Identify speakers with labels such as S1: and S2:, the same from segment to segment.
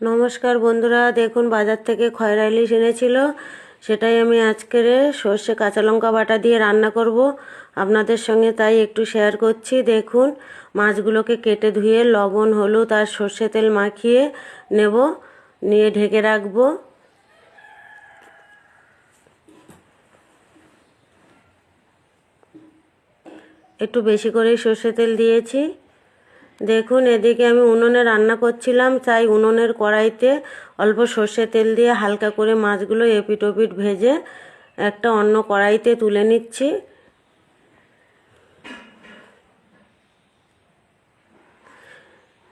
S1: নমস্কার বন্ধুরা, দেখুন বাজার থেকে খয়রা ইলিশ এনেছিল, সেটাই আমি আজকের সর্ষে কাঁচা লঙ্কা বাটা দিয়ে রান্না করব আপনাদের সঙ্গে, তাই একটু শেয়ার করছি। দেখুন মাছগুলোকে কেটে ধুয়ে লবণ হলুদ আর সর্ষে তেল মাখিয়ে নেব, নিয়ে ঢেকে রাখবো। একটু বেশি করেই সর্ষে তেল দিয়েছি। দেখুন এদিকে আমি উনুনে রান্না করছিলাম, তাই উনুনের কড়াইতে অল্প সর্ষে তেল দিয়ে হালকা করে মাছগুলো এপিট ওপিট ভেজে একটা অন্য কড়াইতে তুলে নিচ্ছি।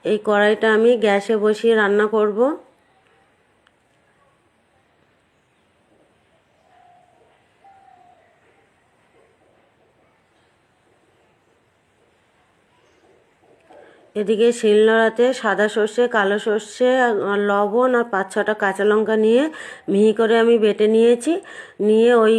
S1: এই কড়াইটা আমি গ্যাসে বসিয়ে রান্না করব। এদিকে শিলনোড়াতে সাদা সর্ষে, কালো সর্ষে, লবণ আর 5-6টা কাঁচা লঙ্কা নিয়ে মিহি করে আমি বেটে নিয়েছি। নিয়ে ওই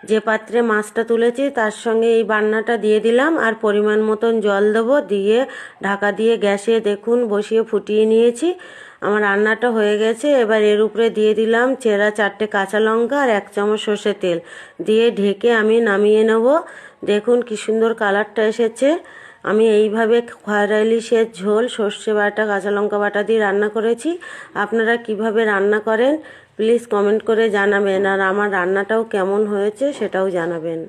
S1: যে পাত্রে মাছটা তুলেছি তার সঙ্গে এই বান্নাটা দিয়ে দিলাম, আর পরিমাণ মতন জল দেবো, দিয়ে ঢাকা দিয়ে গ্যাসে দেখুন বসিয়ে ফুটিয়ে নিয়েছি। আমার রান্নাটা হয়ে গেছে। এবার এর উপরে দিয়ে দিলাম চেরা 4টে কাঁচা লঙ্কা আর 1 চামচ সর্ষে তেল দিয়ে ঢেকে আমি নামিয়ে নেব। দেখুন কি সুন্দর কালারটা এসেছে। আমি এইভাবে খয়রা ইলিশের ঝোল সর্ষে বাটা কাঁচা লঙ্কা বাটা দিয়ে রান্না করেছি। আপনারা কিভাবে রান্না করেন প্লিজ কমেন্ট করে জানাবেন, আর আমার রান্নাটাও কেমন হয়েছে সেটাও জানাবেন।